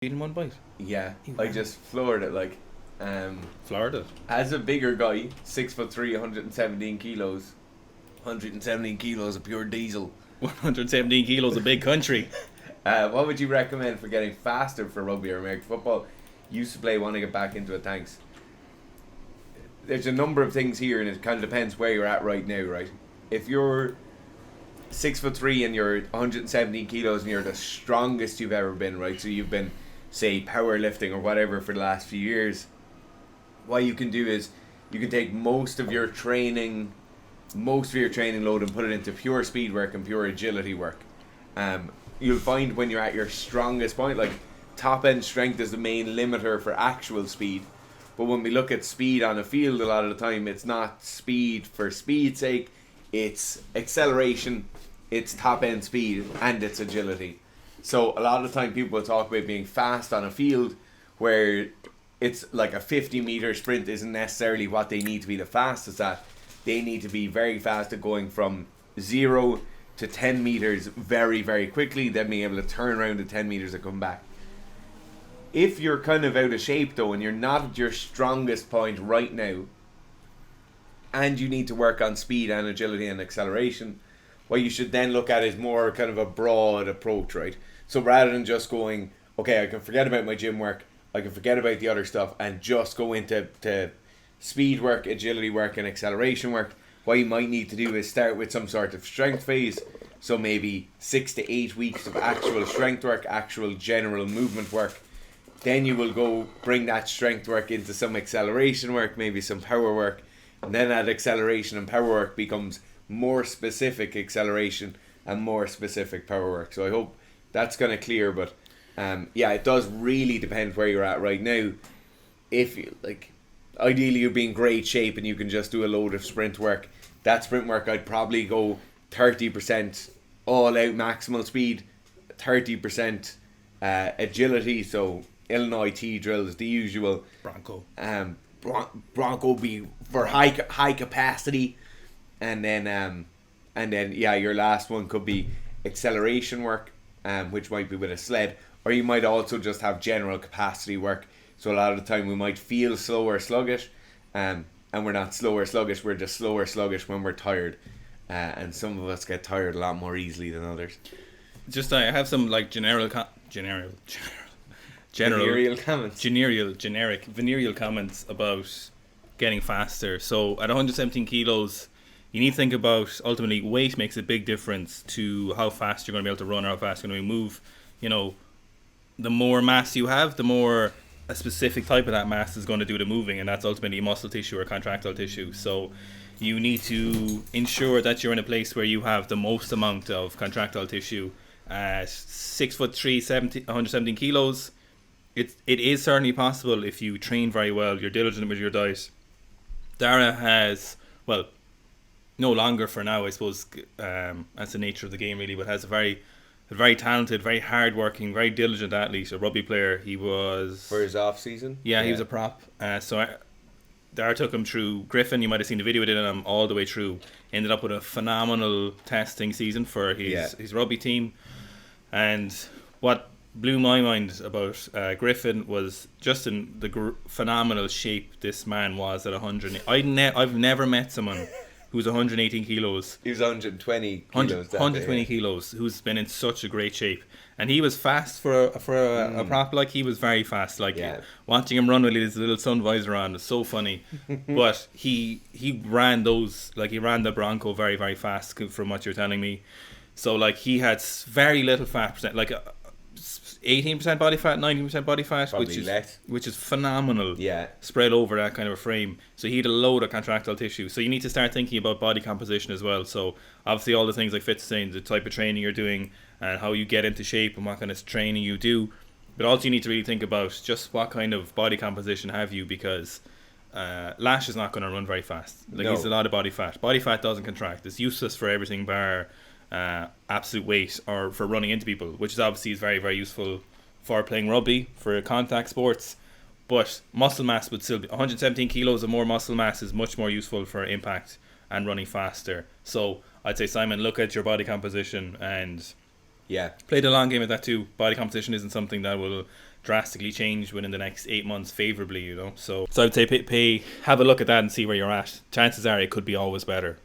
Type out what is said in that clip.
In one bite. Yeah, I just floored it Florida. as a bigger guy, 6'3", 117 kilos. 117 kilos of pure diesel. 117 kilos, a big country. What would you recommend for getting faster for rugby or American football? Used to play, want to get back into it, thanks. There's a number of things here, and it kind of depends where you're at right now, right? If you're 6'3" and you're 117 kilos and you're the strongest you've ever been, right? So you've been, say, powerlifting or whatever for the last few years. What you can do is you can take most of your training load and put it into pure speed work and pure agility work. You'll find when you're at your strongest point, like top end strength is the main limiter for actual speed. But when we look at speed on a field, a lot of the time it's not speed for speed's sake, it's acceleration, it's top end speed, and it's agility. So a lot of the time people will talk about being fast on a field where it's like a 50-meter sprint isn't necessarily what they need to be the fastest at. They need to be very fast at going from 0 to 10 meters very, very quickly, then being able to turn around the 10 meters and come back. If you're kind of out of shape though, and you're not at your strongest point right now, and you need to work on speed and agility and acceleration, what you should then look at is more kind of a broad approach, right? So rather than just going, okay, I can forget about my gym work, I can forget about the other stuff and just go into speed work, agility work and acceleration work, what you might need to do is start with some sort of strength phase. So maybe 6 to 8 weeks of actual strength work, actual general movement work. Then you will go bring that strength work into some acceleration work, maybe some power work. And then that acceleration and power work becomes more specific acceleration and more specific power work. So I hope that's kind of clear, but it does really depend where you're at right now. If you ideally you'll be in great shape and you can just do a load of sprint work. That sprint work I'd probably go 30% all out maximal speed, 30% agility, so Illinois T drills, the usual. Bronco. Bronco be for high capacity, and then your last one could be acceleration work, which might be with a sled, or you might also just have general capacity work. So a lot of the time we might feel slow or sluggish, and we're not slow or sluggish, we're just slow or sluggish when we're tired, and some of us get tired a lot more easily than others. Just I have some like generic venereal comments about getting faster. So at 117 kilos, you need to think about ultimately weight makes a big difference to how fast you're going to be able to run or how fast you're going to move. You know, the more mass you have, the more a specific type of that mass is going to do the moving, and that's ultimately muscle tissue or contractile tissue. So you need to ensure that you're in a place where you have the most amount of contractile tissue. At 6'3", 117 kilos, it is certainly possible if you train very well, you're diligent with your diet. Dara has, well, no longer for now, I suppose, that's the nature of the game really, but has a very talented, very hard-working, very diligent athlete, a rugby player. He was... For his off-season? Yeah, he was a prop. Dara took him through Griffin. You might have seen the video we did on him all the way through. Ended up with a phenomenal testing season for his rugby team. And what blew my mind about Griffin was just in the phenomenal shape this man was at 100. I've never met someone who's 118 kilos. He was 120 kilos. 120 kilos, who's been in such a great shape. And he was fast for a prop. Like, he was very fast. Like, watching him run with his little sun visor on was so funny. But he ran the Bronco very, very fast from what you're telling me. So, like, he had very little fat percent. Like, 18% body fat, 19% body fat, which is phenomenal. Yeah. Spread over that kind of a frame. So he had a load of contractile tissue. So you need to start thinking about body composition as well. So obviously all the things like Fitz saying, the type of training you're doing and how you get into shape and what kind of training you do. But also you need to really think about just what kind of body composition have you, because Lash is not going to run very fast. He's a lot of body fat. Body fat doesn't contract. It's useless for everything bar absolute weight or for running into people, which is obviously very, very useful for playing rugby, for contact sports. But muscle mass would still be 117 kilos of more muscle mass is much more useful for impact and running faster. So I'd say, Simon, look at your body composition and Yeah. Play the long game at that too. Body composition isn't something that will drastically change within the next 8 months favorably, So I'd say have a look at that and see where you're at. Chances are it could be always better.